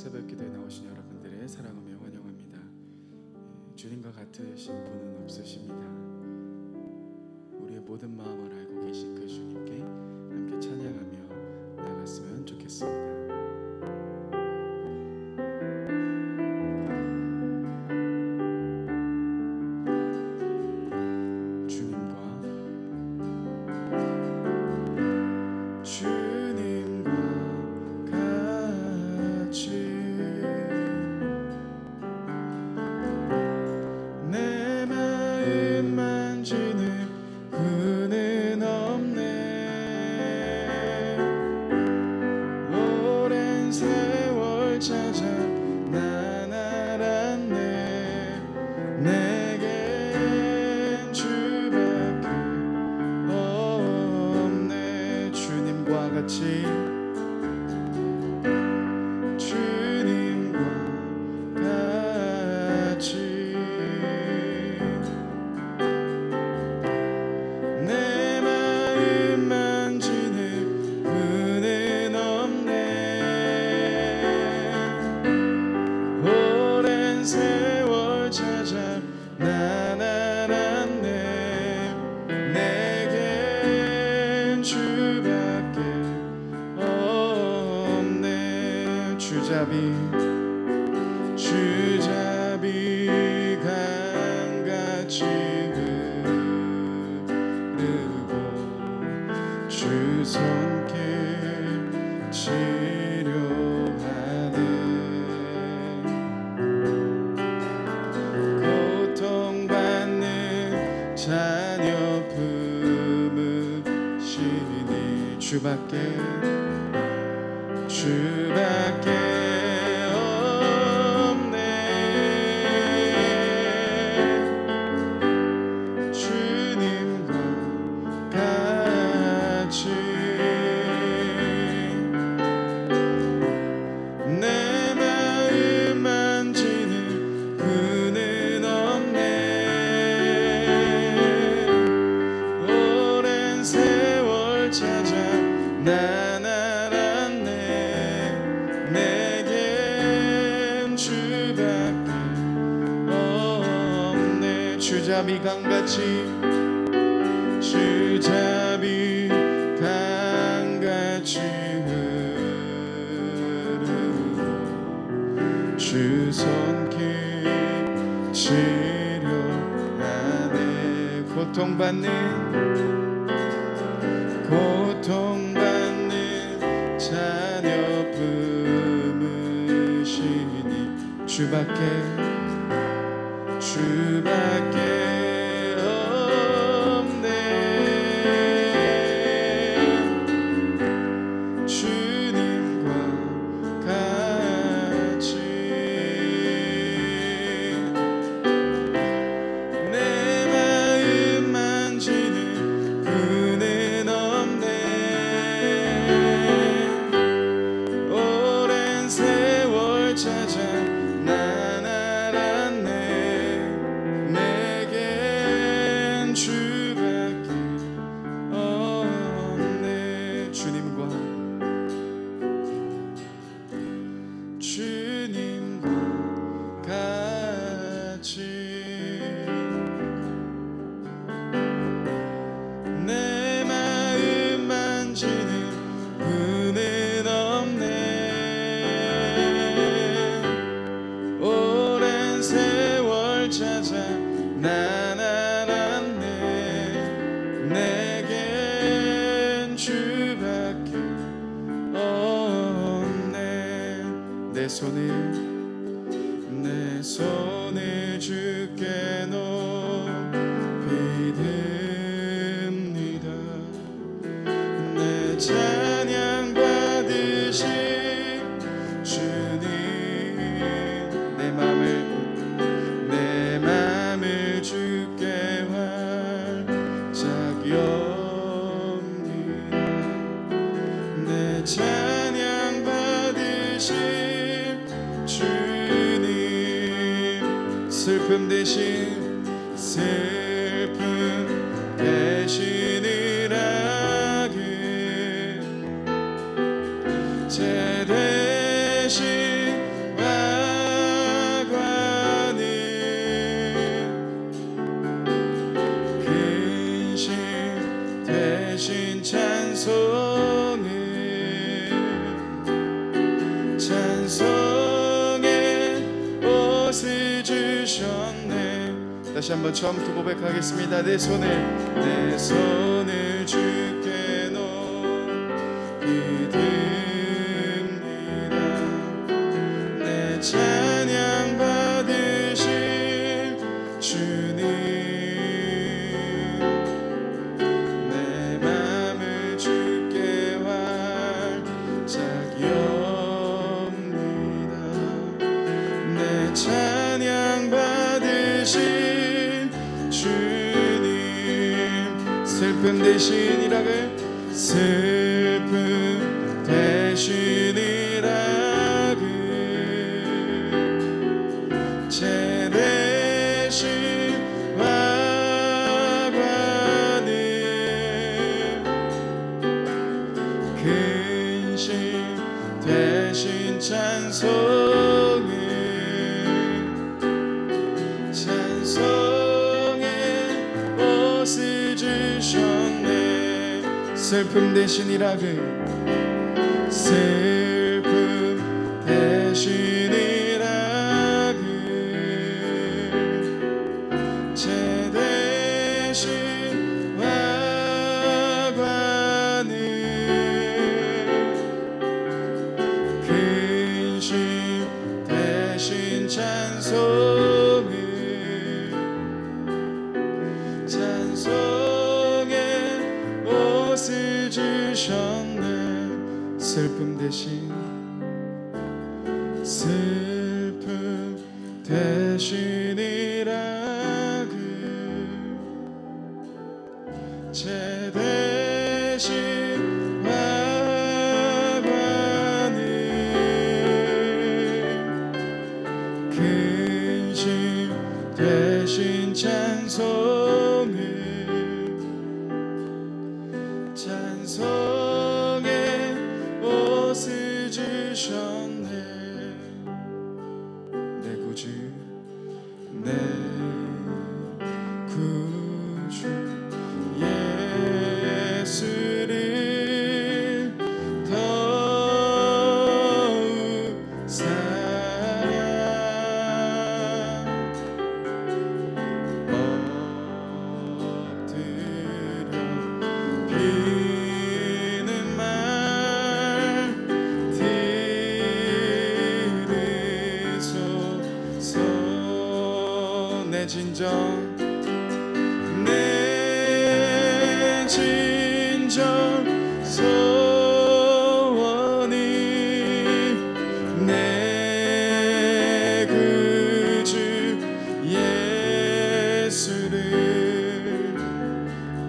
새벽기도에 나오신 여러분들의 사랑하며 환영합니다. 주님과 같으신 분은 없으십니다. 우리의 모든 마음을 알고 계신 그 주님께 함께 찬양하며 나아갔으면 좋겠습니다. 주잡이 강같이 흐르고 주 손길 치료하네. 고통받는 자녀 품으시니 주밖에 주잡이 강같이 주잡이 강같이 흐르고 주 손길 치료하네. 고통받는 자녀 품으시니 주밖에 없네. 주님과 같이 내 마음 만지는 그는 없네. 오랜 세월 찾아 내 손을 주께 높이 듭니다. 내 찬양 받으신 주님, 내 맘을 주께 활짝 엽니다. 내 찬양 받으신 슬픔 대신 대신이라게 제 대신 주셨네. 다시 한번 처음부터 고백하겠습니다. 내 손을 주께 높이 내 찬양 받으실 주님, 내 맘을 주께 활짝 엽니다. 내 찬양 받으실 주님, 슬픔 대신이라고, 슬픔 대신이라 제 대신 화관을 근심 대신 찬송의 옷을 주셨네. 슬픔 대신이라 슬픔 대신이라 제 대신 화관을 근심 대신 찬송의 옷을 주셨네. 슬픔 대신 슬픔 대신이라 제 대신 화관을 근심 대신 찬송의 옷을 주셨네. 내 구주 내 구주 예수를 더욱 사랑 엎드려 비는 말 들으소서. 내 진정 소원이 내 구주 예수를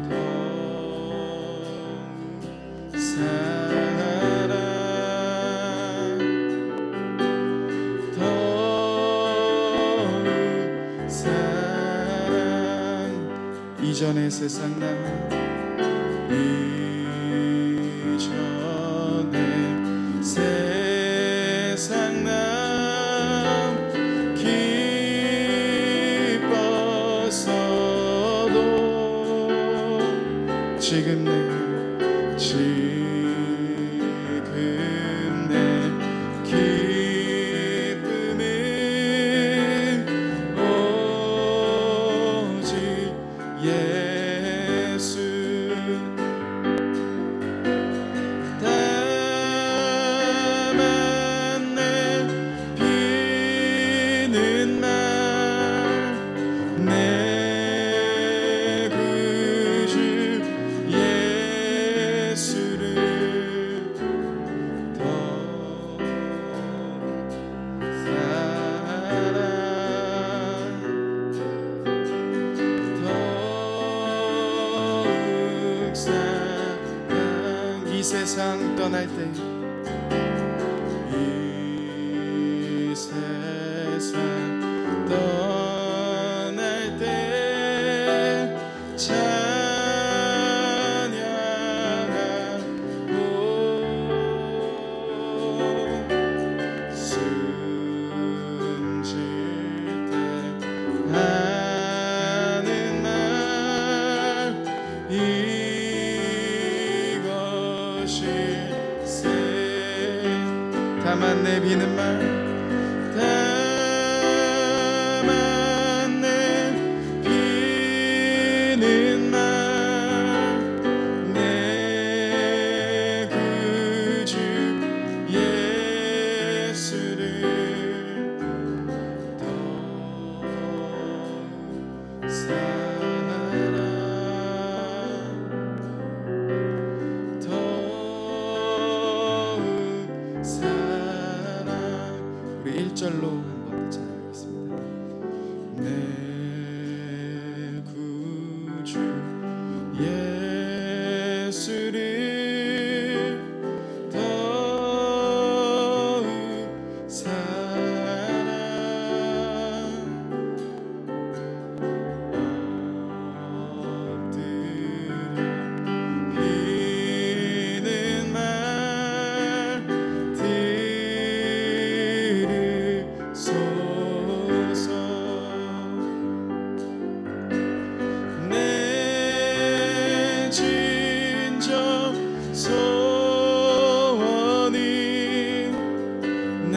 더욱 사랑 더욱 사랑. 이전의 세상 나 세상 남 기뻤어도 지금 내 기쁨은 오직 예수. 이 세상 떠날 때, 이 세상 떠날 때 찬양하고 숨질 때 하는 말 다만 내비는 말, 다만 내 구주 예수를 더욱 사랑 엎드려 비는 말 들으소서. 내 진정 소원이 내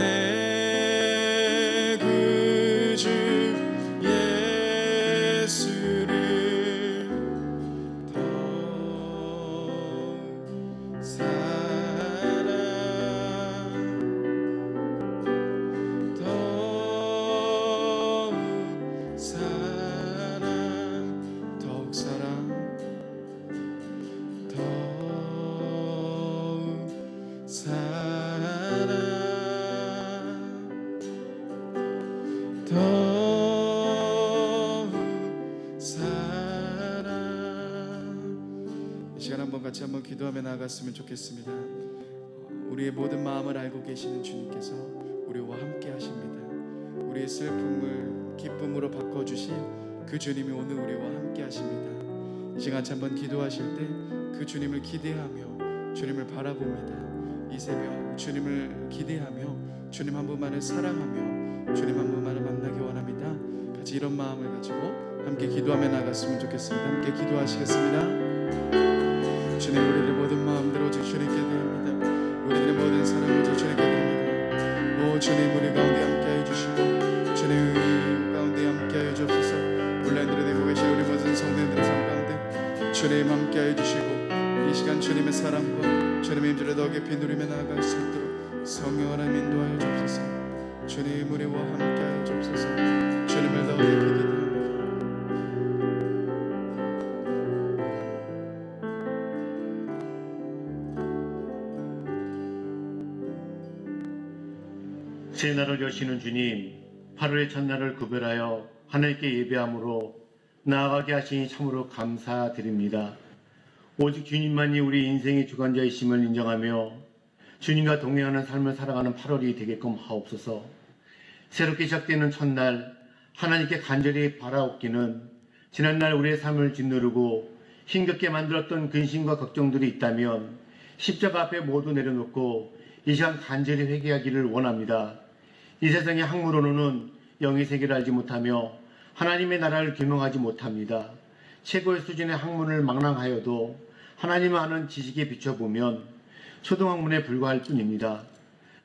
구주 예수를 더욱 사랑 더욱 사랑 더욱 사랑 더욱 사랑 더욱 사랑. 이 시간 한번 같이 한번 기도하며 나아갔으면 좋겠습니다. 우리의 모든 마음을 알고 계시는 주님께서 우리와 함께 하십니다. 우리의 슬픔을 기쁨으로 바꿔주실 그 주님이 오늘 우리와 함께 하십니다. 이 시간 같이 한번 기도하실 때 그 주님을 기대하며 주님을 바라봅니다. 이 새벽 주님을 기대하며 주님 한 분만을 사랑하며 주님 한 분만을 만나기 원합니다. 같이 이런 마음을 가지고 함께 기도하며 나갔으면 좋겠습니다. 함께 기도하시겠습니다. 주님, 우리들의 모든 마음대로 주님께 드립니다. 우리들의 모든 사랑을 주님께 드립니다. 오 주님, 우리 가운데 함께해 주시고 주님 가운데 함께해 주옵소서. 온라인으로 되고 계신 우리 모든 성도님들의 삶 가운데 주님 함께해 주시고 이 시간 주님의 사랑과 주님의 임재를 더 깊이 누리며 나아갈 수 있도록 성령 하나님 인도하여 주옵소서. 주님, 우리와 함께하여 주옵소서. 주님을 더 깊이 기대합니다. 새 날을 여시는 주님, 8월의 첫날을 구별하여 하나님께 예배함으로 나아가게 하시니 참으로 감사드립니다. 오직 주님만이 우리 인생의 주관자이심을 인정하며 주님과 동행하는 삶을 살아가는 8월이 되게끔 하옵소서. 새롭게 시작되는 첫날 하나님께 간절히 바라옵기는 지난날 우리의 삶을 짓누르고 힘겹게 만들었던 근심과 걱정들이 있다면 십자가 앞에 모두 내려놓고 이 시간 간절히 회개하기를 원합니다. 이 세상의 학문으로는 영의 세계를 알지 못하며 하나님의 나라를 규명하지 못합니다. 최고의 수준의 학문을 망랑하여도 하나님을 아는 지식에 비춰보면 초등학문에 불과할 뿐입니다.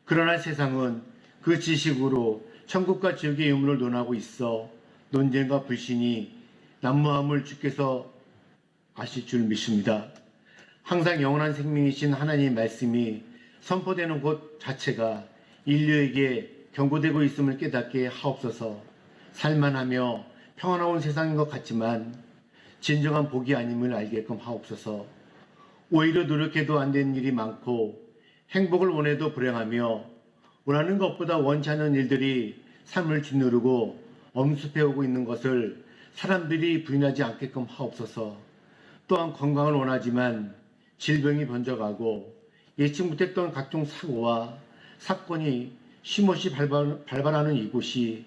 그러나 세상은 그 지식으로 천국과 지옥의 의문을 논하고 있어 논쟁과 불신이 난무함을 주께서 아실 줄 믿습니다. 항상 영원한 생명이신 하나님의 말씀이 선포되는 곳 자체가 인류에게 경고되고 있음을 깨닫게 하옵소서. 살만하며 평안한 세상인 것 같지만 진정한 복이 아님을 알게끔 하옵소서. 오히려 노력해도 안 되는 일이 많고 행복을 원해도 불행하며 원하는 것보다 원치 않는 일들이 삶을 짓누르고 엄습해오고 있는 것을 사람들이 부인하지 않게끔 하옵소서. 또한 건강을 원하지만 질병이 번져가고 예측 못했던 각종 사고와 사건이 쉼없이 발발하는 이곳이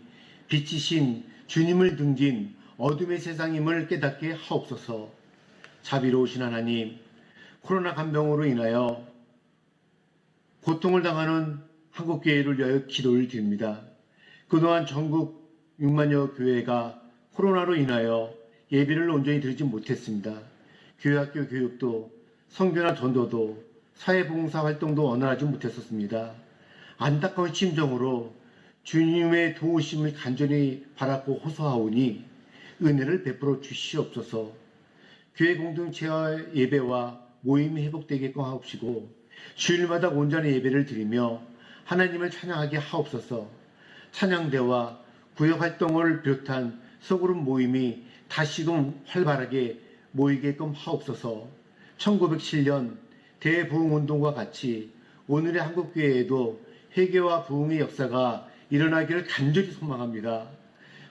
빛이신 주님을 등진 어둠의 세상임을 깨닫게 하옵소서. 자비로우신 하나님, 코로나 간병으로 인하여 고통을 당하는 한국교회를 위하여 기도를 드립니다. 그동안 전국 6만여 교회가 코로나로 인하여 예배를 온전히 드리지 못했습니다. 교회학교 교육도 선교나 전도도 사회봉사 활동도 원활하지 못했었습니다. 안타까운 심정으로 주님의 도우심을 간절히 바라고 호소하오니 은혜를 베풀어 주시옵소서. 교회 공동체와 예배와 모임이 회복되게끔 하옵시고 주일마다 온전히 예배를 드리며 하나님을 찬양하게 하옵소서. 찬양대와 구역활동을 비롯한 소그룹 모임이 다시금 활발하게 모이게끔 하옵소서. 1907년 대부흥운동과 같이 오늘의 한국교회에도 회개와 부흥의 역사가 일어나기를 간절히 소망합니다.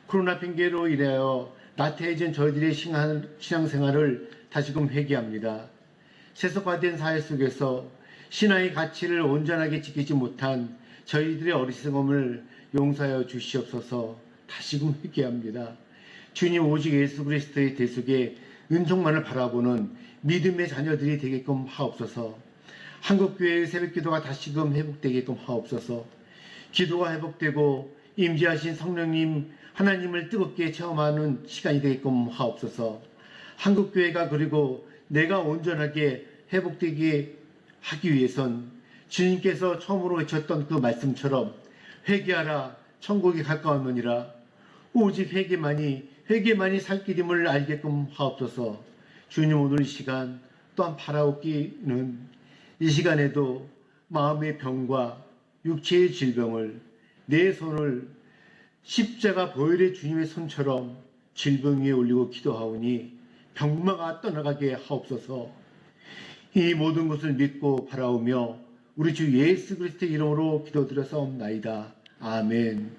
코로나 핑계로 인하여 나태해진 저희들의 신앙생활을 다시금 회개합니다. 세속화된 사회 속에서 신앙의 가치를 온전하게 지키지 못한 저희들의 어리석음을 용서하여 주시옵소서. 다시금 회개합니다. 주님 오직 예수 그리스도의 대속에 은총만을 바라보는 믿음의 자녀들이 되게끔 하옵소서. 한국교회의 새벽기도가 다시금 회복되게끔 하옵소서. 기도가 회복되고 임재하신 성령님 하나님을 뜨겁게 체험하는 시간이 되게끔 하옵소서. 한국교회가 그리고 내가 온전하게 회복되게 하기 위해선 주님께서 처음으로 외쳤던 그 말씀처럼 회개하라 천국이 가까웠느니라. 오직 회개만이 살 길임을 알게끔 하옵소서. 주님 오늘 이 시간 또한 바라옵기는 이 시간에도 마음의 병과 육체의 질병을 내 손을 십자가 보혈의 주님의 손처럼 질병 위에 올리고 기도하오니 병마가 떠나가게 하옵소서. 이 모든 것을 믿고 바라오며 우리 주 예수 그리스도의 이름으로 기도드렸사옵나이다. 아멘.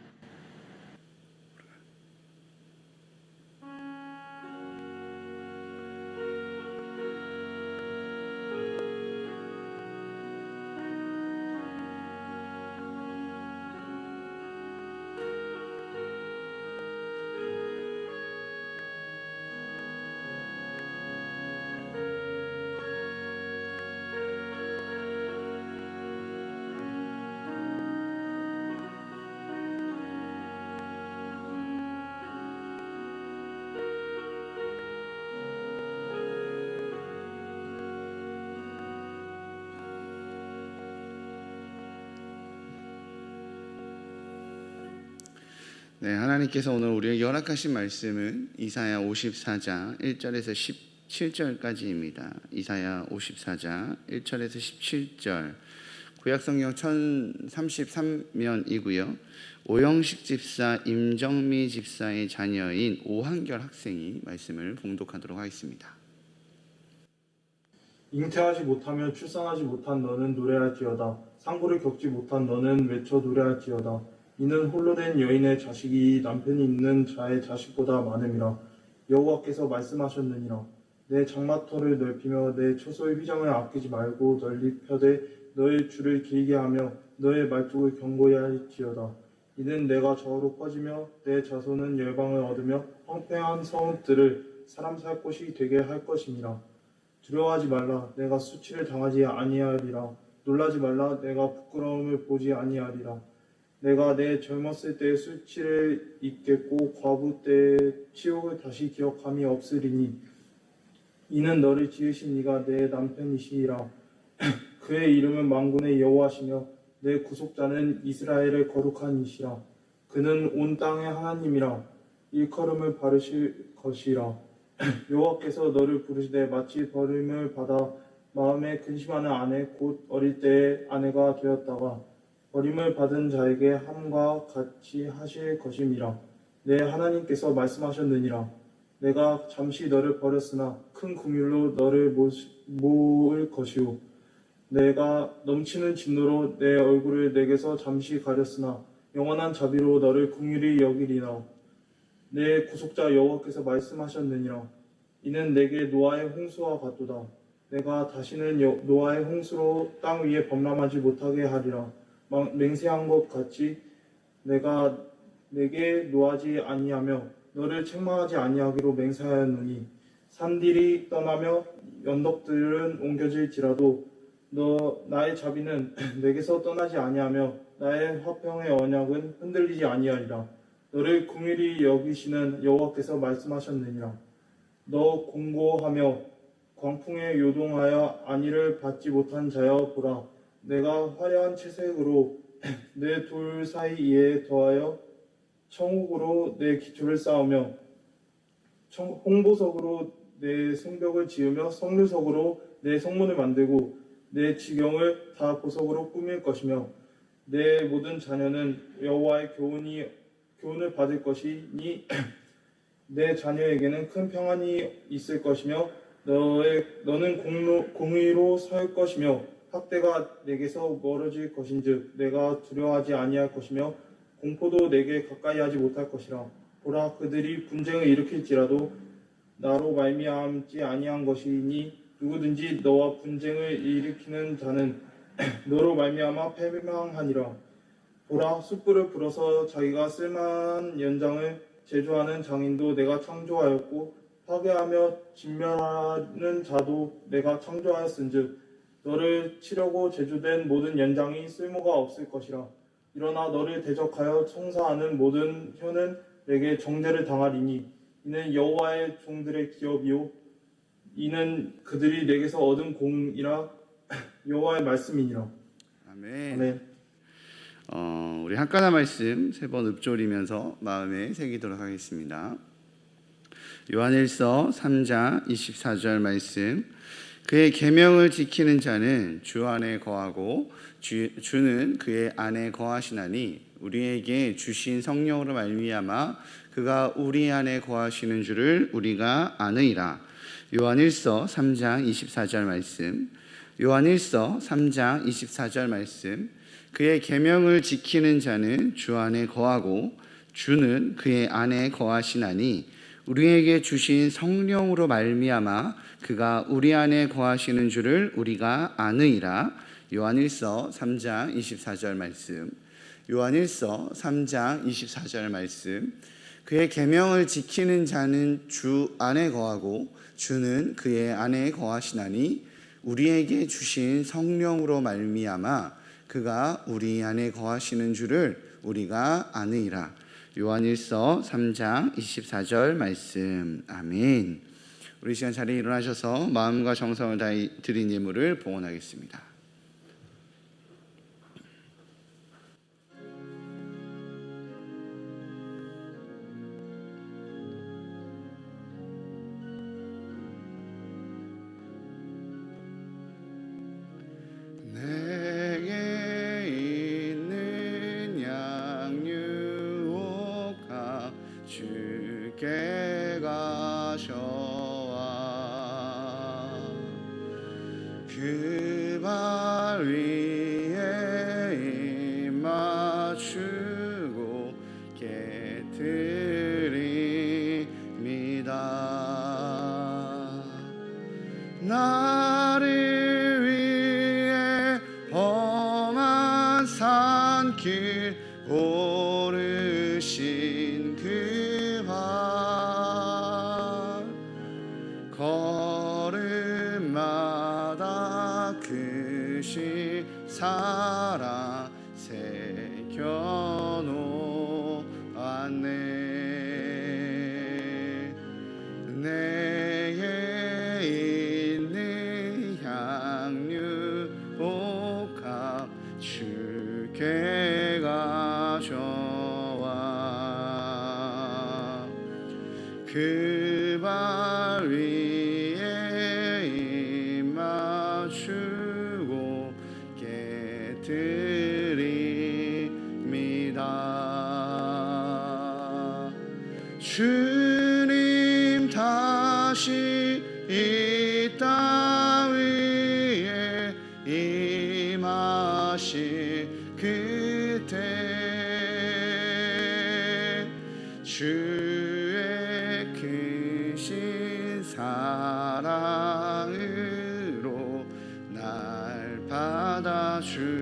네, 하나님께서 오늘 우리에게 허락하신 말씀은 이사야 54장 1절에서 17절까지입니다. 이사야 54장 1절에서 17절, 구약성경 1033면이고요. 오영식 집사, 임정미 집사의 자녀인 오한결 학생이 말씀을 봉독하도록 하겠습니다. 잉태하지 못하며 출산하지 못한 너는 노래할지어다. 상고를 겪지 못한 너는 외쳐 노래할지어다. 이는 홀로 된 여인의 자식이 남편이 있는 자의 자식보다 많음이라. 여호와께서 말씀하셨느니라. 내 장마터를 넓히며 내 처소의 휘장을 아끼지 말고 널리 펴되 너의 줄을 길게 하며 너의 말뚝을 견고히 할지어다. 이는 내가 저으로 퍼지며 내 자손은 열방을 얻으며 황폐한 성읍들을 사람 살 곳이 되게 할 것이니라. 두려워하지 말라. 내가 수치를 당하지 아니하리라. 놀라지 말라. 내가 부끄러움을 보지 아니하리라. 내가 내 젊었을 때의 수치를 잊겠고 과부 때의 치욕을 다시 기억함이 없으리니 이는 너를 지으신 이가 내 남편이시라. 그의 이름은 만군의 여호와시며 내 구속자는 이스라엘의 거룩한 이시라. 그는 온 땅의 하나님이라. 일컬음을 바르실 것이라. 여호와께서 너를 부르시되 마치 버림을 받아 마음에 근심하는 아내 곧 어릴 때의 아내가 되었다가 버림을 받은 자에게 함과 같이 하실 것임이라. 내 하나님께서 말씀하셨느니라. 내가 잠시 너를 버렸으나 큰 긍휼로 너를 모을 것이오. 내가 넘치는 진노로 내 얼굴을 내게서 잠시 가렸으나 영원한 자비로 너를 긍휼히 여기리라. 내 구속자 여호와께서 말씀하셨느니라. 이는 내게 노아의 홍수와 같도다. 내가 다시는 노아의 홍수로 땅 위에 범람하지 못하게 하리라. 맹세한 것 같이 내가 내게 노하지 아니하며 너를 책망하지 아니하기로 맹세하였느니 산들이 떠나며 연덕들은 옮겨질지라도 나의 자비는 내게서 떠나지 아니하며 나의 화평의 언약은 흔들리지 아니하리라. 너를 긍휼히 여기시는 여호와께서 말씀하셨느니라. 너 공고하며 광풍에 요동하여 안위를 받지 못한 자여 보라. 내가 화려한 채색으로 내 돌 사이에 더하여 청옥으로 내 기초를 쌓으며 홍보석으로 내 성벽을 지으며 성류석으로 내 성문을 만들고 내 지경을 다 보석으로 꾸밀 것이며 내 모든 자녀는 여호와의 교훈을 받을 것이니 내 자녀에게는 큰 평안이 있을 것이며 너는 공의로 설 것이며 학대가 내게서 멀어질 것인즉 내가 두려워하지 아니할 것이며 공포도 내게 가까이 하지 못할 것이라. 보라 그들이 분쟁을 일으킬지라도 나로 말미암지 아니한 것이니 누구든지 너와 분쟁을 일으키는 자는 너로 말미암아 패망하니라. 보라 숯불을 불어서 자기가 쓸만한 연장을 제조하는 장인도 내가 창조하였고 파괴하며 진멸하는 자도 내가 창조하였은즉 너를 치려고 제조된 모든 연장이 쓸모가 없을 것이라. 일어나 너를 대적하여 송사하는 모든 혀는 내게 정죄를 당하리니 이는 여호와의 종들의 기업이요 이는 그들이 내게서 얻은 공이라 여호와의 말씀이니라. 아멘. 아멘. 우리 한가나 말씀 3번 읊조리면서 마음에 새기도록 하겠습니다. 요한일서 3장 24절 말씀. 그의 계명을 지키는 자는 주 안에 거하고 주는 그의 안에 거하시나니 우리에게 주신 성령으로 말미암아 그가 우리 안에 거하시는 줄을 우리가 아느니라. 요한일서 3장 24절 말씀. 요한일서 3장 24절 말씀. 그의 계명을 지키는 자는 주 안에 거하고 주는 그의 안에 거하시나니 우리에게 주신 성령으로 말미암아 그가 우리 안에 거하시는 줄을 우리가 아느니라. 요한일서 3장 24절 말씀. 요한일서 3장 24절 말씀. 그의 계명을 지키는 자는 주 안에 거하고 주는 그의 안에 거하시나니 우리에게 주신 성령으로 말미암아 그가 우리 안에 거하시는 줄을 우리가 아느니라. 요한일서 3장 24절 말씀. 아멘. 우리 시간 자리에 일어나셔서 마음과 정성을 다해 드린 예물을 봉헌하겠습니다. 내게 있는 양육가 주께 가셔와 그 발 위에 입 맞추고 깨뜨립니다. 나를 위해 험한 산길 오르신 그 발 걸음마다 크신 사랑 새겨놓았네. 내게 있는 양육복합 주께 가셔와 그 발 위에 입 맞추고 깨뜨립니다. 주님 다시 이 땅 위에 임하실 그때 주의 크신 사랑으로 날 받아주소서.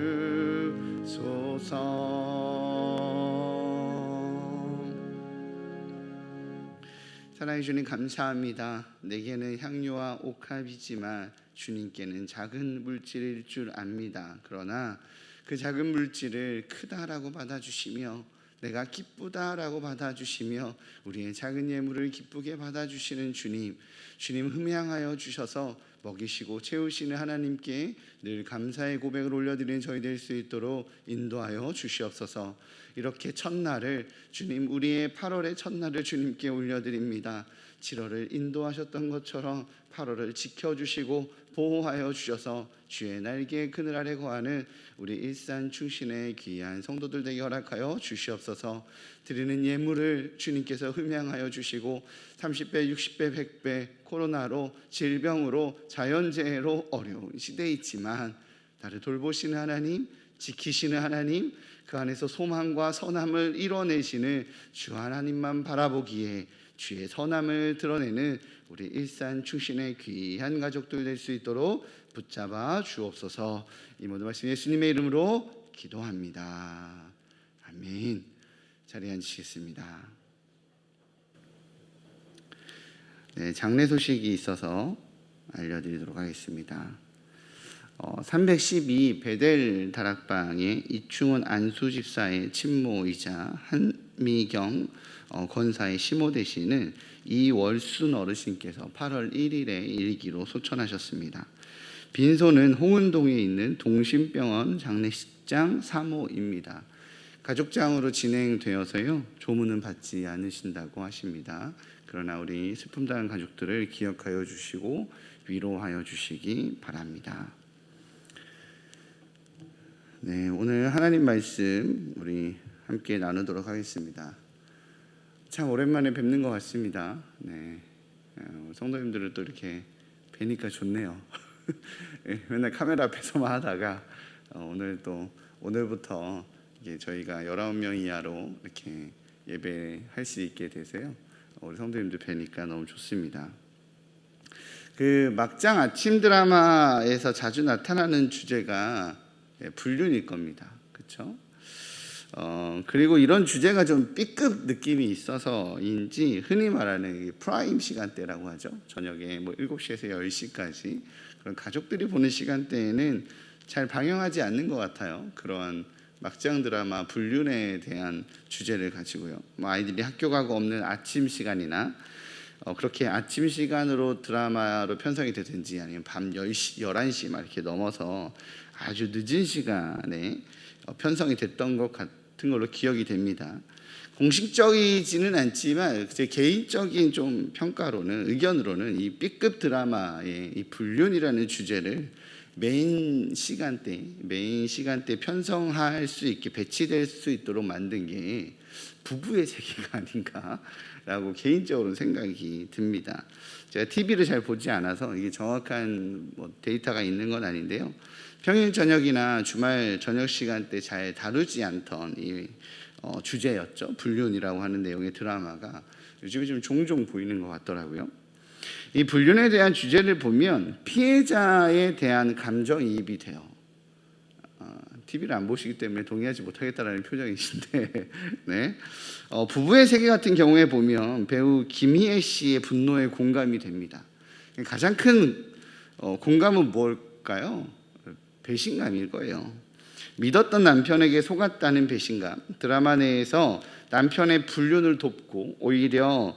사랑해 주님 감사합니다. 내게는 향료와 옥합이지만 주님께는 작은 물질일 줄 압니다. 그러나 그 작은 물질을 크다라고 받아주시며 내가 기쁘다라고 받아주시며 우리의 작은 예물을 기쁘게 받아주시는 주님 흠양하여 주셔서 먹이시고 채우시는 하나님께 늘 감사의 고백을 올려드리는 저희 될 수 있도록 인도하여 주시옵소서. 이렇게 첫날을 주님 우리의 8월의 첫날을 주님께 올려드립니다. 7월을 인도하셨던 것처럼 8월을 지켜주시고 보호하여 주셔서 주의 날개의 그늘 아래 거하는 우리 일산 충신의 귀한 성도들 되게 허락하여 주시옵소서. 드리는 예물을 주님께서 흠양하여 주시고 30배, 60배, 100배 코로나로 질병으로 자연재해로 어려운 시대에 있지만 나를 돌보시는 하나님 지키시는 하나님, 그 안에서 소망과 선함을 이뤄내시는 주 하나님만 바라보기에 주의 선함을 드러내는 우리 일산 충신의 귀한 가족들 될 수 있도록 붙잡아 주옵소서. 이 모든 말씀 예수님의 이름으로 기도합니다. 아멘. 자리에 앉으시겠습니다. 네, 장례 소식이 있어서 알려드리도록 하겠습니다. 312 베델 다락방에 이충원 안수 집사의 친모이자 한미경 권사의 시모 되시는 이월순 어르신께서 8월 1일에 일기로 소천하셨습니다. 빈소는 홍은동에 있는 동심병원 장례식장 3호입니다. 가족장으로 진행되어서요, 조문은 받지 않으신다고 하십니다. 그러나 우리 슬픔당한 가족들을 기억하여 주시고 위로하여 주시기 바랍니다. 네, 오늘 하나님 말씀 우리 함께 나누도록 하겠습니다. 참 오랜만에 뵙는 것 같습니다. 네, 성도님들을 또 이렇게 뵈니까 좋네요. 맨날 카메라 앞에서만 하다가 오늘부터 이게 저희가 19명 이하로 이렇게 예배할 수 있게 돼서요, 우리 성도님들 뵈니까 너무 좋습니다. 그 막장 아침 드라마에서 자주 나타나는 주제가 불륜일 겁니다. 그렇죠? 그리고 이런 주제가 좀 B급 느낌이 있어서인지 흔히 말하는 프라임 시간대라고 하죠. 저녁에 7시에서 10시까지 그런 가족들이 보는 시간대에는 잘 방영하지 않는 것 같아요. 그러한 막장 드라마 불륜에 대한 주제를 가지고요. 아이들이 학교 가고 없는 아침 시간이나 그렇게 아침 시간으로 드라마로 편성이 되든지 아니면 밤 10시, 11시 막 이렇게 넘어서 아주 늦은 시간에 편성이 됐던 것 같은 걸로 기억이 됩니다. 공식적이지는 않지만 제 개인적인 좀 평가로는, 의견으로는 이 B급 드라마의 이 불륜이라는 주제를 메인 시간대 편성할 수 있게 배치될 수 있도록 만든 게 부부의 세계가 아닌가라고 개인적으로 생각이 듭니다. 제가 TV를 잘 보지 않아서 이게 정확한 데이터가 있는 건 아닌데요, 평일 저녁이나 주말 저녁 시간대 잘 다루지 않던 이 주제였죠. 불륜이라고 하는 내용의 드라마가 요즘에 좀 종종 보이는 것 같더라고요. 이 불륜에 대한 주제를 보면 피해자에 대한 감정이입이 돼요. TV를 안 보시기 때문에 동의하지 못하겠다라는 표정이신데 네. 부부의 세계 같은 경우에 보면 배우 김희애 씨의 분노에 공감이 됩니다. 가장 큰 공감은 뭘까요? 배신감일 거예요. 믿었던 남편에게 속았다는 배신감. 드라마 내에서 남편의 불륜을 돕고 오히려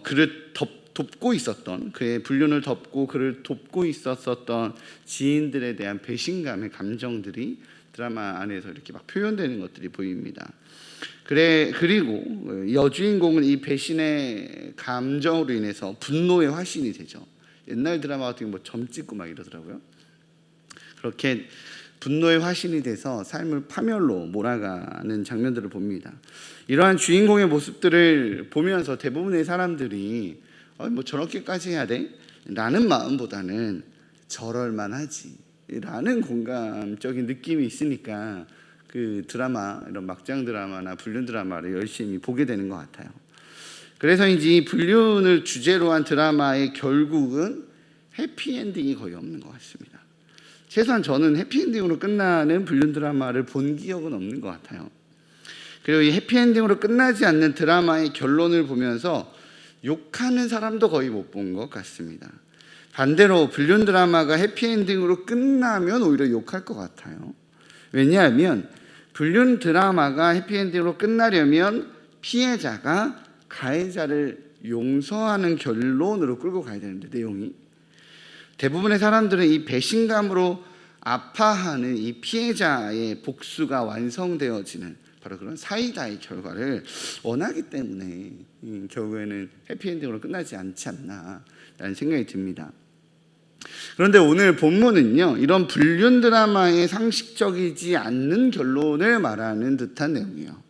그를 돕고 있었던, 그의 불륜을 덮고 그를 돕고 있었던 지인들에 대한 배신감의 감정들이 드라마 안에서 이렇게 막 표현되는 것들이 보입니다. 그리고 여주인공은 이 배신의 감정으로 인해서 분노의 화신이 되죠. 옛날 드라마 같은 경우 점 찍고 막 이러더라고요. 그렇게 분노의 화신이 돼서 삶을 파멸로 몰아가는 장면들을 봅니다. 이러한 주인공의 모습들을 보면서 대부분의 사람들이 저렇게까지 해야 돼? 라는 마음보다는 저럴만 하지 라는 공감적인 느낌이 있으니까 그 드라마, 이런 막장 드라마나 불륜 드라마를 열심히 보게 되는 것 같아요. 그래서 이제 불륜을 주제로 한 드라마의 결국은 해피엔딩이 거의 없는 것 같습니다. 최소한 저는 해피엔딩으로 끝나는 불륜 드라마를 본 기억은 없는 것 같아요. 그리고 이 해피엔딩으로 끝나지 않는 드라마의 결론을 보면서 욕하는 사람도 거의 못 본 것 같습니다. 반대로 불륜 드라마가 해피엔딩으로 끝나면 오히려 욕할 것 같아요. 왜냐하면 불륜 드라마가 해피엔딩으로 끝나려면 피해자가 가해자를 용서하는 결론으로 끌고 가야 되는데, 내용이 대부분의 사람들은 이 배신감으로 아파하는 이 피해자의 복수가 완성되어지는 바로 그런 사이다의 결과를 원하기 때문에 결국에는 해피엔딩으로 끝나지 않지 않나라는 생각이 듭니다. 그런데 오늘 본문은요, 이런 불륜 드라마의 상식적이지 않는 결론을 말하는 듯한 내용이에요.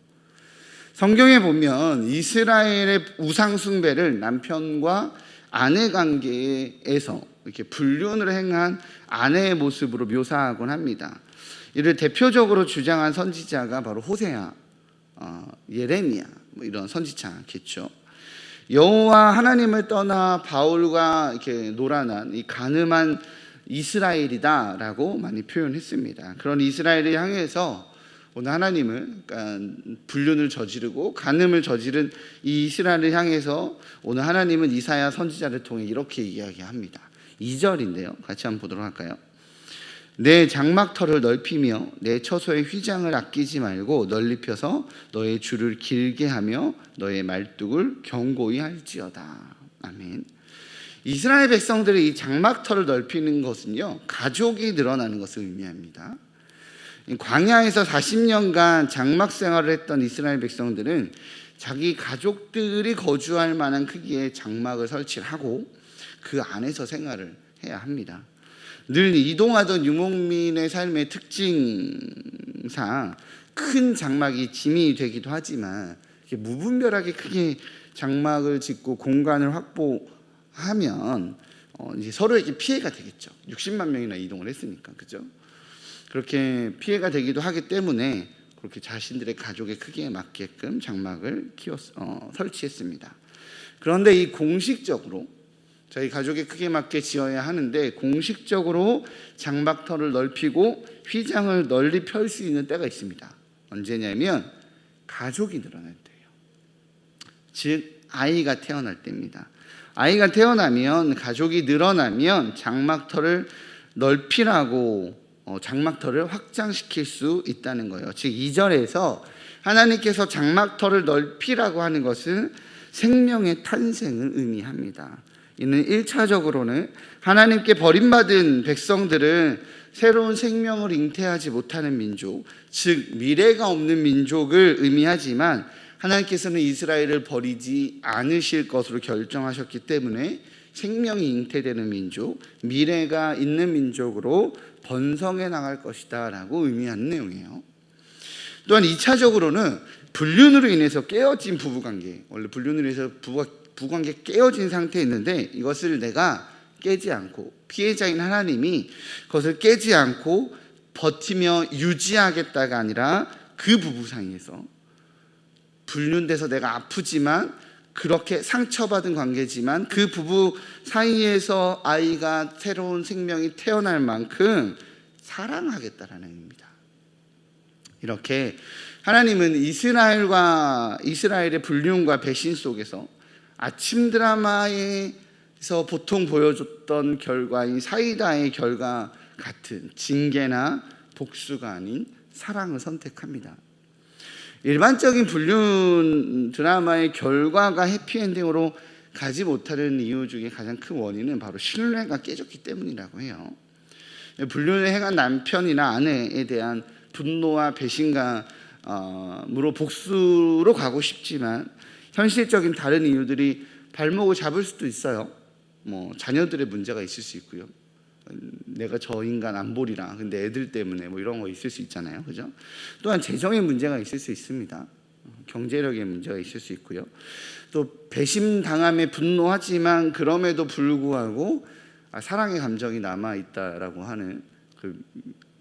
성경에 보면 이스라엘의 우상 숭배를 남편과 아내 관계에서 이렇게 불륜을 행한 아내의 모습으로 묘사하곤 합니다. 이를 대표적으로 주장한 선지자가 바로 호세아, 예레미야 뭐 이런 선지자겠죠. 여호와 하나님을 떠나 바울과 이렇게 노란한 이 가늠한 이스라엘이다라고 많이 표현했습니다. 그런 이스라엘을 향해서 오늘 하나님은 그러니까 불륜을 저지르고 간음을 저지른 이 이스라엘을 향해서 오늘 하나님은 이사야 선지자를 통해 이렇게 이야기합니다. 2절인데요. 같이 한번 보도록 할까요? 내 장막터를 넓히며 내 처소의 휘장을 아끼지 말고 널리 펴서 너의 줄을 길게 하며 너의 말뚝을 견고히 할지어다. 아멘. 이스라엘 백성들이 이 장막터를 넓히는 것은요, 가족이 늘어나는 것을 의미합니다. 광야에서 40년간 장막 생활을 했던 이스라엘 백성들은 자기 가족들이 거주할 만한 크기의 장막을 설치하고 그 안에서 생활을 해야 합니다. 늘 이동하던 유목민의 삶의 특징상 큰 장막이 짐이 되기도 하지만 무분별하게 크게 장막을 짓고 공간을 확보하면 이제 서로에게 피해가 되겠죠. 60만 명이나 이동을 했으니까, 그죠? 그렇게 피해가 되기도 하기 때문에 그렇게 자신들의 가족의 크기에 맞게끔 장막을 설치했습니다. 그런데 이 공식적으로 저희 가족의 크기에 맞게 지어야 하는데 공식적으로 장막터를 넓히고 휘장을 널리 펼 수 있는 때가 있습니다. 언제냐면 가족이 늘어날 때예요. 즉 아이가 태어날 때입니다. 아이가 태어나면 가족이 늘어나면 장막터를 넓히라고 장막터를 확장시킬 수 있다는 거예요. 즉 2절에서 하나님께서 장막터를 넓히라고 하는 것은 생명의 탄생을 의미합니다. 이는 1차적으로는 하나님께 버림받은 백성들은 새로운 생명을 잉태하지 못하는 민족, 즉 미래가 없는 민족을 의미하지만 하나님께서는 이스라엘을 버리지 않으실 것으로 결정하셨기 때문에 생명이 잉태되는 민족, 미래가 있는 민족으로 번성해 나갈 것이다 라고 의미하는 내용이에요. 또한 2차적으로는 불륜으로 인해서 깨어진 부부관계, 원래 불륜으로 인해서 부부관계 깨어진 상태에 있는데 이것을 내가 깨지 않고 피해자인 하나님이 그것을 깨지 않고 버티며 유지하겠다가 아니라 그 부부 사이에서 불륜돼서 내가 아프지만 그렇게 상처받은 관계지만 그 부부 사이에서 아이가 새로운 생명이 태어날 만큼 사랑하겠다라는 의미입니다. 이렇게 하나님은 이스라엘의 불륜과 배신 속에서 아침 드라마에서 보통 보여줬던 결과인 사이다의 결과 같은 징계나 복수가 아닌 사랑을 선택합니다. 일반적인 불륜 드라마의 결과가 해피엔딩으로 가지 못하는 이유 중에 가장 큰 원인은 바로 신뢰가 깨졌기 때문이라고 해요. 불륜을 행한 남편이나 아내에 대한 분노와 배신감으로 복수로 가고 싶지만 현실적인 다른 이유들이 발목을 잡을 수도 있어요. 자녀들의 문제가 있을 수 있고요. 내가 저 인간 안 보리라. 근데 애들 때문에 이런 거 있을 수 있잖아요. 그죠? 또한 재정의 문제가 있을 수 있습니다. 경제력의 문제가 있을 수 있고요. 또 배신당함에 분노하지만 그럼에도 불구하고 사랑의 감정이 남아 있다라고 하는 그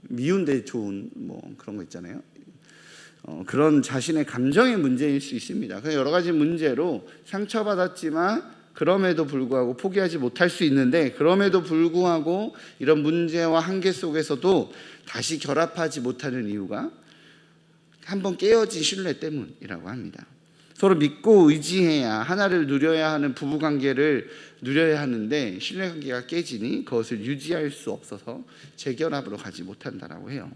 미운데 좋은 그런 거 있잖아요. 그런 자신의 감정의 문제일 수 있습니다. 그래서 여러 가지 문제로 상처받았지만 그럼에도 불구하고 포기하지 못할 수 있는데 그럼에도 불구하고 이런 문제와 한계 속에서도 다시 결합하지 못하는 이유가 한번 깨어진 신뢰 때문이라고 합니다. 서로 믿고 의지해야 하나를 누려야 하는 부부관계를 누려야 하는데 신뢰관계가 깨지니 그것을 유지할 수 없어서 재결합으로 가지 못한다라고 해요.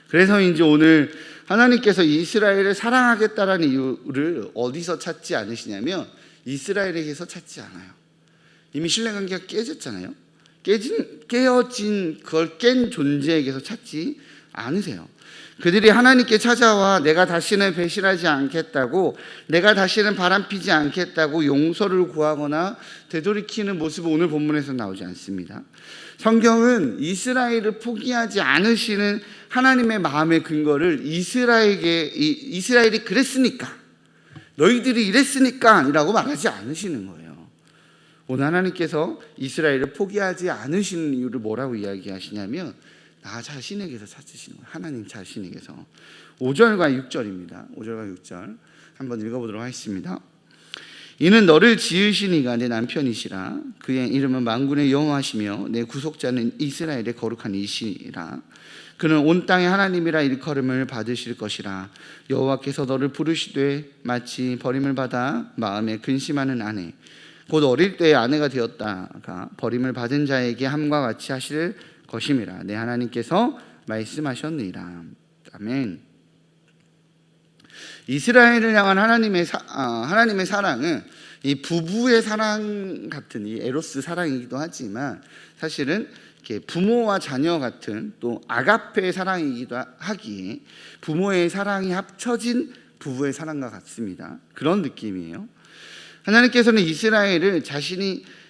그래서인지 오늘 하나님께서 이스라엘을 사랑하겠다라는 이유를 어디서 찾지 않으시냐면 이스라엘에게서 찾지 않아요. 이미 신뢰관계가 깨졌잖아요. 깨어진 그걸 깬 존재에게서 찾지 않으세요. 그들이 하나님께 찾아와 내가 다시는 배신하지 않겠다고, 내가 다시는 바람피지 않겠다고 용서를 구하거나 되돌이키는 모습은 오늘 본문에서 나오지 않습니다. 성경은 이스라엘을 포기하지 않으시는 하나님의 마음의 근거를 이스라엘이 그랬으니까, 너희들이 이랬으니까 이라고 말하지 않으시는 거예요. 오늘 하나님께서 이스라엘을 포기하지 않으시는 이유를 뭐라고 이야기하시냐면 나 자신에게서 찾으시는 거예요. 하나님 자신에게서. 5절과 6절입니다. 5절과 6절 한번 읽어보도록 하겠습니다. 이는 너를 지으신 이가 내 남편이시라. 그의 이름은 만군의 여호와시며 내 구속자는 이스라엘의 거룩한 이시라. 그는 온 땅의 하나님이라 일컬음을 받으실 것이라. 여호와께서 너를 부르시되 마치 버림을 받아 마음에 근심하는 아내 곧 어릴 때의 아내가 되었다가 버림을 받은 자에게 함과 같이 하실 것임이라. 내 하나님께서 말씀하셨느니라. 아멘. 이스라엘을 향한 하나님의 사랑은 이 부부의 사랑 같은 이 에로스 사랑이기도 하지만 사실은 이렇게 부모와 자녀 같은 또 아가페의 사랑이기도 하기에 부모의 사랑이 합쳐진 부부의 사랑과 같습니다. 그런 느낌이에요. 하나님께서는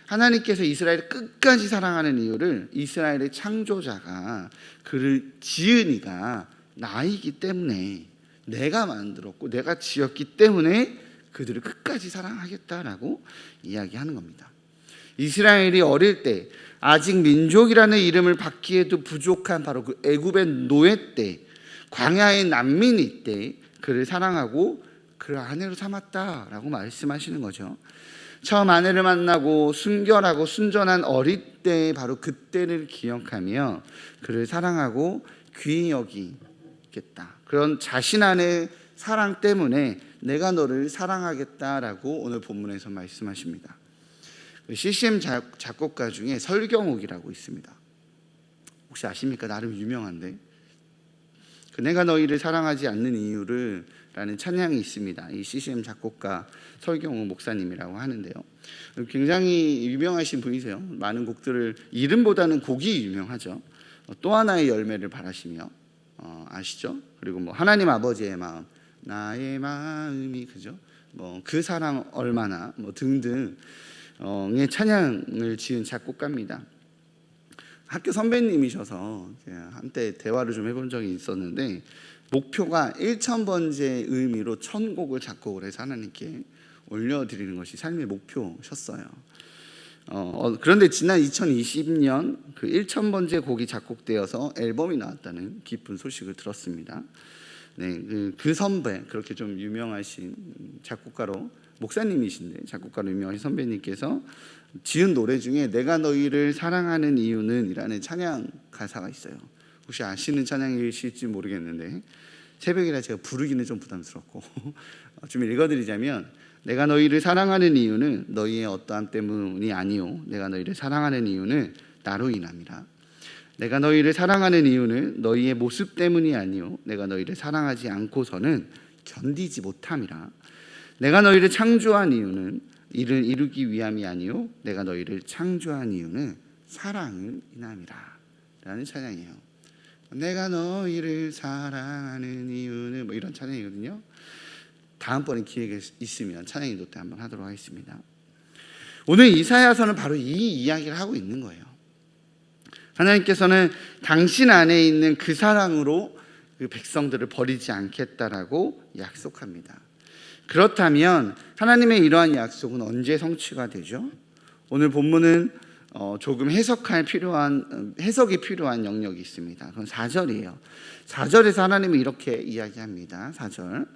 하나님께서 이스라엘을 끝까지 사랑하는 이유를 이스라엘의 창조자가 그를 지은 이가 나이기 때문에 내가 만들었고 내가 지었기 때문에 그들을 끝까지 사랑하겠다라고 이야기하는 겁니다. 이스라엘이 어릴 때 아직 민족이라는 이름을 받기에도 부족한 바로 그 애굽의 노예 때 광야의 난민일 때 그를 사랑하고 그를 아내로 삼았다라고 말씀하시는 거죠. 처음 아내를 만나고 순결하고 순전한 어릴 때 바로 그때를 기억하며 그를 사랑하고 귀히 여기겠다. 그런 자신 안의 사랑 때문에 내가 너를 사랑하겠다라고 오늘 본문에서 말씀하십니다. CCM 작곡가 중에 설경옥이라고 있습니다. 혹시 아십니까? 나름 유명한데 내가 너희를 사랑하지 않는 이유를 라는 찬양이 있습니다. 이 CCM 작곡가 설경옥 목사님이라고 하는데요. 굉장히 유명하신 분이세요. 많은 곡들을 이름보다는 곡이 유명하죠. 또 하나의 열매를 바라시며 아시죠? 그리고 뭐 하나님 아버지의 마음, 나의 마음이 그죠? 뭐 그 사랑 얼마나 뭐 등등의 찬양을 지은 작곡가입니다. 학교 선배님이셔서 한때 대화를 좀 해본 적이 있었는데 목표가 1000번째 의미로 1000곡을 작곡을 해서 하나님께 올려드리는 것이 삶의 목표셨어요. 그런데 지난 2020년 그 1000번째 곡이 작곡되어서 앨범이 나왔다는 기쁜 소식을 들었습니다. 네, 그 선배, 그렇게 좀 유명하신 작곡가로 목사님이신데 작곡가로 유명하신 선배님께서 지은 노래 중에 내가 너희를 사랑하는 이유는 이라는 찬양 가사가 있어요. 혹시 아시는 찬양이실지 모르겠는데 새벽이라 제가 부르기는 좀 부담스럽고 좀 읽어드리자면 내가 너희를 사랑하는 이유는 너희의 어떠함 때문이 아니요 내가 너희를 사랑하는 이유는 나로 인함이라. 내가 너희를 사랑하는 이유는 너희의 모습 때문이 아니요 내가 너희를 사랑하지 않고서는 견디지 못함이라. 내가 너희를 창조한 이유는 이를 이루기 위함이 아니요 내가 너희를 창조한 이유는 사랑을 인함이라 라는 찬양이에요. 내가 너희를 사랑하는 이유는 뭐 이런 찬양이거든요. 다음번에 기회가 있으면 찬양 인도 때 한번 하도록 하겠습니다. 오늘 이사야서는 바로 이 이야기를 하고 있는 거예요. 하나님께서는 당신 안에 있는 그 사랑으로 그 백성들을 버리지 않겠다라고 약속합니다. 그렇다면 하나님의 이러한 약속은 언제 성취가 되죠? 오늘 본문은 조금 해석이 필요한 영역이 있습니다. 그건 4절이에요. 4절에서 하나님은 이렇게 이야기합니다. 4절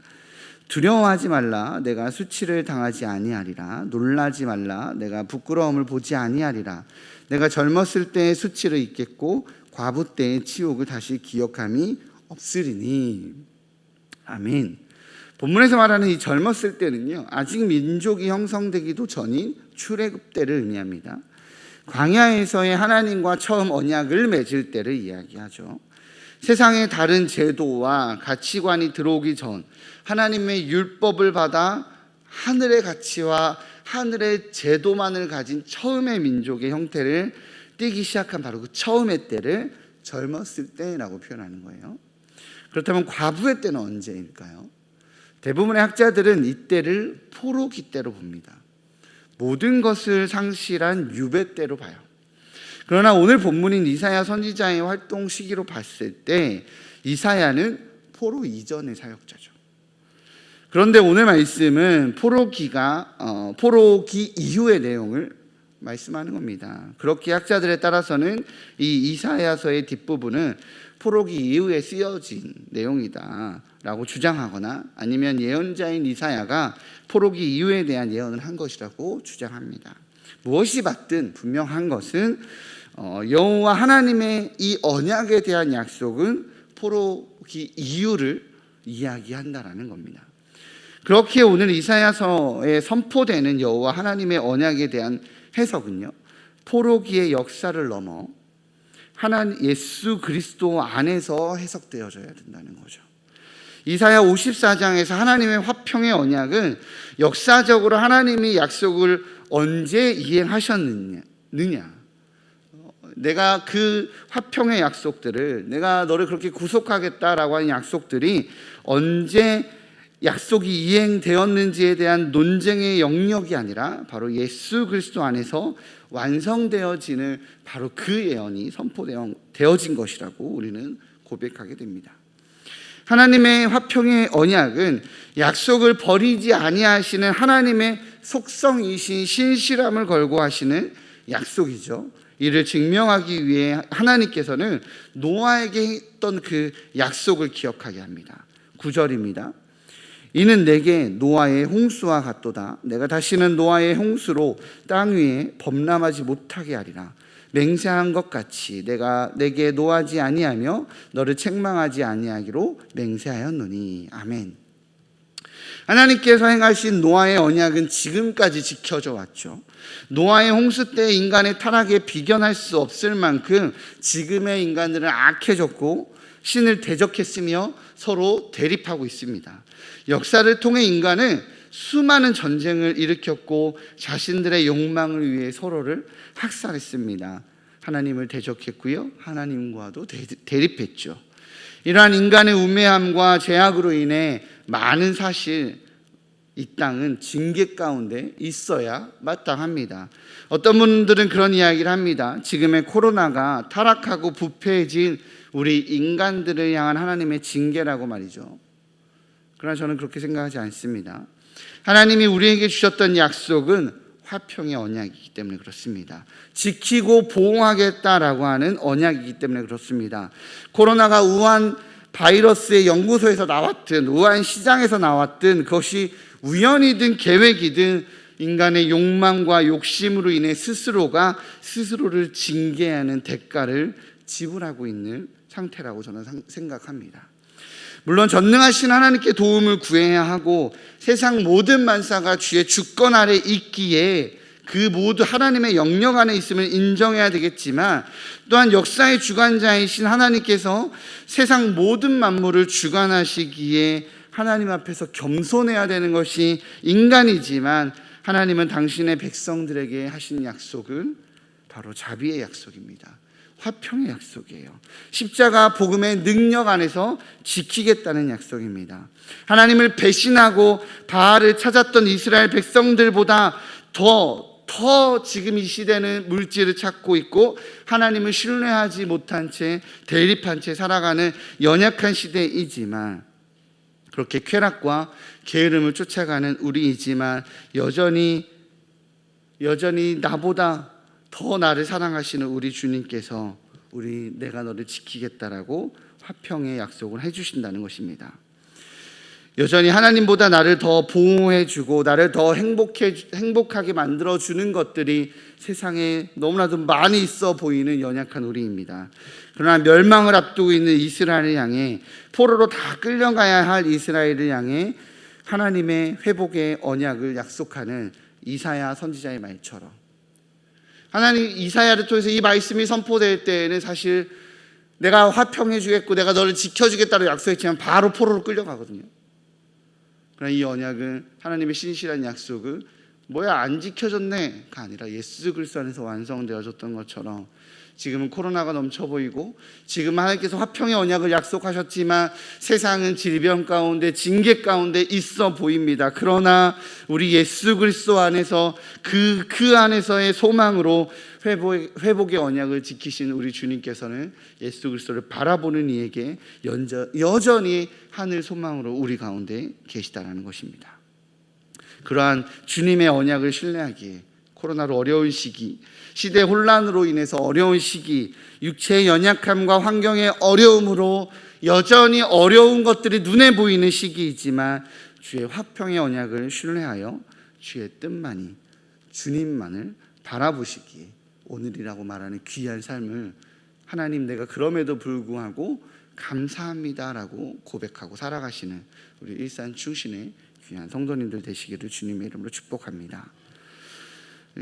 두려워하지 말라 내가 수치를 당하지 아니하리라. 놀라지 말라 내가 부끄러움을 보지 아니하리라. 내가 젊었을 때의 수치를 잊겠고 과부 때의 치욕을 다시 기억함이 없으리니. 아멘. 본문에서 말하는 이 젊었을 때는요 아직 민족이 형성되기도 전인 출애굽 때를 의미합니다. 광야에서의 하나님과 처음 언약을 맺을 때를 이야기하죠. 세상에 다른 제도와 가치관이 들어오기 전 하나님의 율법을 받아 하늘의 가치와 하늘의 제도만을 가진 처음의 민족의 형태를 띠기 시작한 바로 그 처음의 때를 젊었을 때라고 표현하는 거예요. 그렇다면 과부의 때는 언제일까요? 대부분의 학자들은 이때를 포로기 때로 봅니다. 모든 것을 상실한 유배 때로 봐요. 그러나 오늘 본문인 이사야 선지자의 활동 시기로 봤을 때 이사야는 포로 이전의 사역자죠. 그런데 오늘 말씀은 포로기 이후의 내용을 말씀하는 겁니다. 그렇게 학자들에 따라서는 이 이사야서의 뒷부분은 포로기 이후에 쓰여진 내용이다라고 주장하거나 아니면 예언자인 이사야가 포로기 이후에 대한 예언을 한 것이라고 주장합니다. 무엇이 받든 분명한 것은 여호와 하나님의 이 언약에 대한 약속은 포로기 이후를 이야기한다라는 겁니다. 그렇게 오늘 이사야서에 선포되는 여호와 하나님의 언약에 대한 해석은요, 포로기의 역사를 넘어 하나님 예수 그리스도 안에서 해석되어져야 된다는 거죠. 이사야 54장에서 하나님의 화평의 언약은 역사적으로 하나님이 약속을 언제 이행하셨느냐, 내가 그 화평의 약속들을, 내가 너를 그렇게 구속하겠다라고 하는 약속들이 언제 약속이 이행되었는지에 대한 논쟁의 영역이 아니라 바로 예수 그리스도 안에서 완성되어지는 바로 그 예언이 선포되어진 것이라고 우리는 고백하게 됩니다. 하나님의 화평의 언약은 약속을 버리지 아니하시는 하나님의 속성이신 신실함을 걸고 하시는 약속이죠. 이를 증명하기 위해 하나님께서는 노아에게 했던 그 약속을 기억하게 합니다. 9절입니다. 이는 내게 노아의 홍수와 같도다. 내가 다시는 노아의 홍수로 땅 위에 범람하지 못하게 하리라. 맹세한 것 같이 내가 내게 노하지 아니하며 너를 책망하지 아니하기로 맹세하였노니. 아멘. 하나님께서 행하신 노아의 언약은 지금까지 지켜져 왔죠. 노아의 홍수 때 인간의 타락에 비견할 수 없을 만큼 지금의 인간들은 악해졌고 신을 대적했으며 서로 대립하고 있습니다. 역사를 통해 인간은 수많은 전쟁을 일으켰고 자신들의 욕망을 위해 서로를 학살했습니다. 하나님을 대적했고요, 하나님과도 대립했죠. 이러한 인간의 우매함과 죄악으로 인해 많은 사실 이 땅은 징계 가운데 있어야 마땅합니다. 어떤 분들은 그런 이야기를 합니다. 지금의 코로나가 타락하고 부패해진 우리 인간들을 향한 하나님의 징계라고 말이죠. 그러나 저는 그렇게 생각하지 않습니다. 하나님이 우리에게 주셨던 약속은 화평의 언약이기 때문에 그렇습니다. 지키고 보호하겠다라고 하는 언약이기 때문에 그렇습니다. 코로나가 우한 바이러스의 연구소에서 나왔든 우한 시장에서 나왔든 그것이 우연이든 계획이든 인간의 욕망과 욕심으로 인해 스스로가 스스로를 징계하는 대가를 지불하고 있는 상태라고 저는 생각합니다. 물론 전능하신 하나님께 도움을 구해야 하고 세상 모든 만사가 주의 주권 아래 있기에 그 모두 하나님의 영역 안에 있음을 인정해야 되겠지만, 또한 역사의 주관자이신 하나님께서 세상 모든 만물을 주관하시기에 하나님 앞에서 겸손해야 되는 것이 인간이지만, 하나님은 당신의 백성들에게 하신 약속은 바로 자비의 약속입니다. 화평의 약속이에요. 십자가 복음의 능력 안에서 지키겠다는 약속입니다. 하나님을 배신하고 바알을 찾았던 이스라엘 백성들보다 더 지금 이 시대는 물질을 찾고 있고 하나님을 신뢰하지 못한 채 대립한 채 살아가는 연약한 시대이지만, 그렇게 쾌락과 게으름을 쫓아가는 우리이지만 여전히 나보다 더 나를 사랑하시는 우리 주님께서 내가 너를 지키겠다라고 화평의 약속을 해주신다는 것입니다. 여전히 하나님보다 나를 더 보호해주고 나를 더 행복하게 만들어주는 것들이 세상에 너무나도 많이 있어 보이는 연약한 우리입니다. 그러나 멸망을 앞두고 있는 이스라엘을 향해, 포로로 다 끌려가야 할 이스라엘을 향해 하나님의 회복의 언약을 약속하는 이사야 선지자의 말처럼, 하나님 이사야를 통해서 이 말씀이 선포될 때에는 사실 내가 화평해 주겠고 내가 너를 지켜주겠다고 약속했지만 바로 포로로 끌려가거든요. 그러나 이 언약은, 하나님의 신실한 약속은 뭐야 안 지켜졌네가 아니라 예수 그리스도 안에서 완성되어졌던 것처럼, 지금은 코로나가 넘쳐 보이고 지금 하나님께서 화평의 언약을 약속하셨지만 세상은 질병 가운데 징계 가운데 있어 보입니다. 그러나 우리 예수 그리스도 안에서 그 안에서의 소망으로 회복의 언약을 지키신 우리 주님께서는 예수 그리스도를 바라보는 이에게 여전히 하늘 소망으로 우리 가운데 계시다라는 것입니다. 그러한 주님의 언약을 신뢰하기에 코로나로 어려운 시기, 시대 혼란으로 인해서 어려운 시기, 육체의 연약함과 환경의 어려움으로 여전히 어려운 것들이 눈에 보이는 시기이지만 주의 화평의 언약을 신뢰하여 주의 뜻만이, 주님만을 바라보시기에 오늘이라고 말하는 귀한 삶을 하나님, 내가 그럼에도 불구하고 감사합니다라고 고백하고 살아가시는 우리 일산 충신의 귀한 성도님들 되시기를 주님의 이름으로 축복합니다.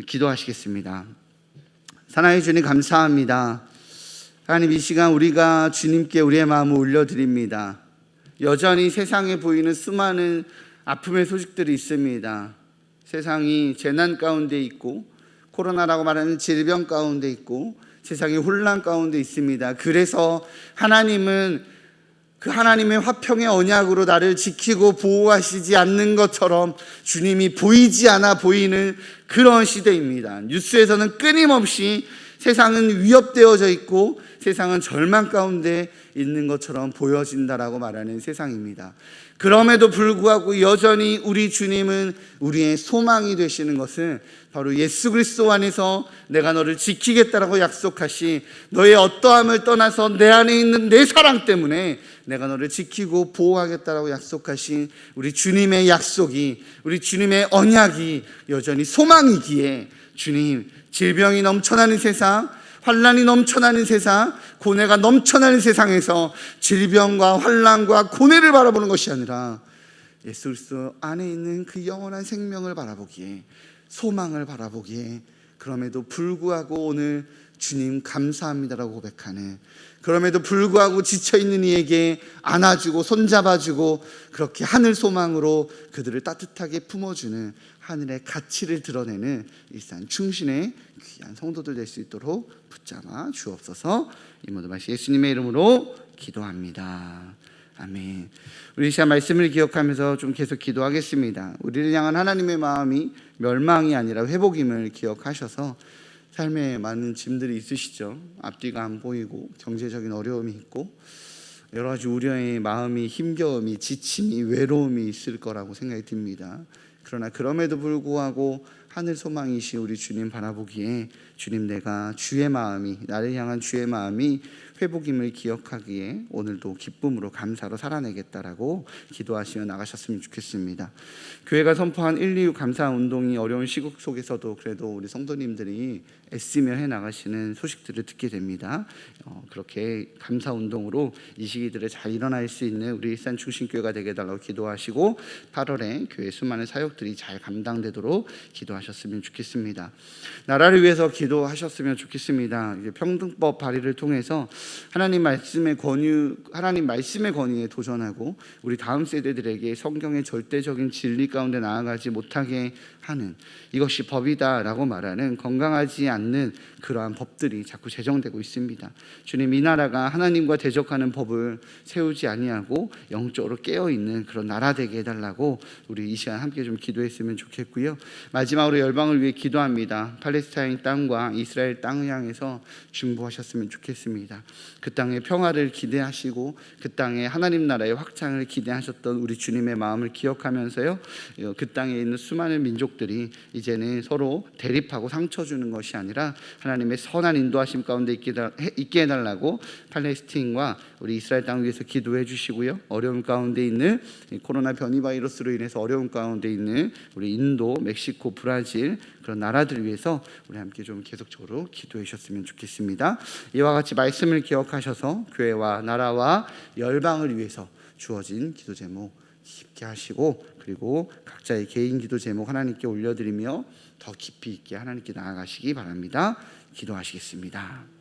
기도하시겠습니다. 사랑의 주님, 감사합니다. 하나님, 이 시간 우리가 주님께 우리의 마음을 올려드립니다. 여전히 세상에 보이는 수많은 아픔의 소식들이 있습니다. 세상이 재난 가운데 있고 코로나라고 말하는 질병 가운데 있고 세상이 혼란 가운데 있습니다. 그래서 하나님은 그 하나님의 화평의 언약으로 나를 지키고 보호하시지 않는 것처럼 주님이 보이지 않아 보이는 그런 시대입니다. 뉴스에서는 끊임없이 세상은 위협되어져 있고 세상은 절망 가운데 있는 것처럼 보여진다라고 말하는 세상입니다. 그럼에도 불구하고 여전히 우리 주님은 우리의 소망이 되시는 것은 바로 예수 그리스도 안에서 내가 너를 지키겠다라고 약속하시, 너의 어떠함을 떠나서 내 안에 있는 내 사랑 때문에 내가 너를 지키고 보호하겠다라고 약속하신 우리 주님의 약속이, 우리 주님의 언약이 여전히 소망이기에 주님, 질병이 넘쳐나는 세상, 환란이 넘쳐나는 세상, 고뇌가 넘쳐나는 세상에서 질병과 환란과 고뇌를 바라보는 것이 아니라 예수 그리스도 안에 있는 그 영원한 생명을 바라보기에, 소망을 바라보기에, 그럼에도 불구하고 오늘 주님 감사합니다라고 고백하는, 그럼에도 불구하고 지쳐있는 이에게 안아주고 손잡아주고 그렇게 하늘 소망으로 그들을 따뜻하게 품어주는 하늘의 가치를 드러내는 일산 충신의 귀한 성도들 될 수 있도록 붙잡아 주옵소서. 이 모든 말씀 예수님의 이름으로 기도합니다. 아멘. 우리 이 시간 말씀을 기억하면서 좀 계속 기도하겠습니다. 우리를 향한 하나님의 마음이 멸망이 아니라 회복임을 기억하셔서 삶에 많은 짐들이 있으시죠. 앞뒤가 안 보이고 경제적인 어려움이 있고 여러 가지 우려의 마음이, 힘겨움이, 지침이, 외로움이 있을 거라고 생각이 듭니다. 그러나 그럼에도 불구하고 하늘 소망이신 우리 주님 바라보기에 주님, 내가 주의 마음이, 나를 향한 주의 마음이 회복임을 기억하기에 오늘도 기쁨으로 감사로 살아내겠다라고 기도하시며 나가셨으면 좋겠습니다. 교회가 선포한 126 감사 운동이 어려운 시국 속에서도 그래도 우리 성도님들이 애쓰며 해나가시는 소식들을 듣게 됩니다. 그렇게 감사 운동으로 이 시기들에 잘 일어날 수 있는 우리 일산 충신교회가 되게 해달라고 기도하시고 8월에 교회 수많은 사역들이 잘 감당되도록 기도하셨으면 좋겠습니다. 나라를 위해서 기도하셨으면 좋겠습니다. 이제 평등법 발의를 통해서 하나님 말씀의 권위에 도전하고 우리 다음 세대들에게 성경의 절대적인 진리 가운데 나아가지 못하게 하는, 이것이 법이다라고 말하는 건강하지 않는 그러한 법들이 자꾸 제정되고 있습니다. 주님, 이 나라가 하나님과 대적하는 법을 세우지 아니하고 영적으로 깨어있는 그런 나라 되게 해달라고 우리 이 시간 함께 좀 기도했으면 좋겠고요. 마지막으로 열방을 위해 기도합니다. 팔레스타인 땅과 이스라엘 땅을 향해서 중보하셨으면 좋겠습니다. 그 땅의 평화를 기대하시고 그 땅의 하나님 나라의 확장을 기대하셨던 우리 주님의 마음을 기억하면서요, 그 땅에 있는 수많은 민족들이 이제는 서로 대립하고 상처 주는 것이 아니라 하나님의 선한 인도하심 가운데 있게 해달라고 팔레스타인과 우리 이스라엘 땅을 위해서 기도해 주시고요. 어려움 가운데 있는 코로나 변이 바이러스로 인해서 어려움 가운데 있는 우리 인도, 멕시코, 브라질 그런 나라들 위해서 우리 함께 좀 계속적으로 기도해 주셨으면 좋겠습니다. 이와 같이 말씀을 기억하셔서 교회와 나라와 열방을 위해서 주어진 기도 제목 깊게 하시고, 그리고 각자의 개인 기도 제목 하나님께 올려드리며 더 깊이 있게 하나님께 나아가시기 바랍니다. 기도하시겠습니다.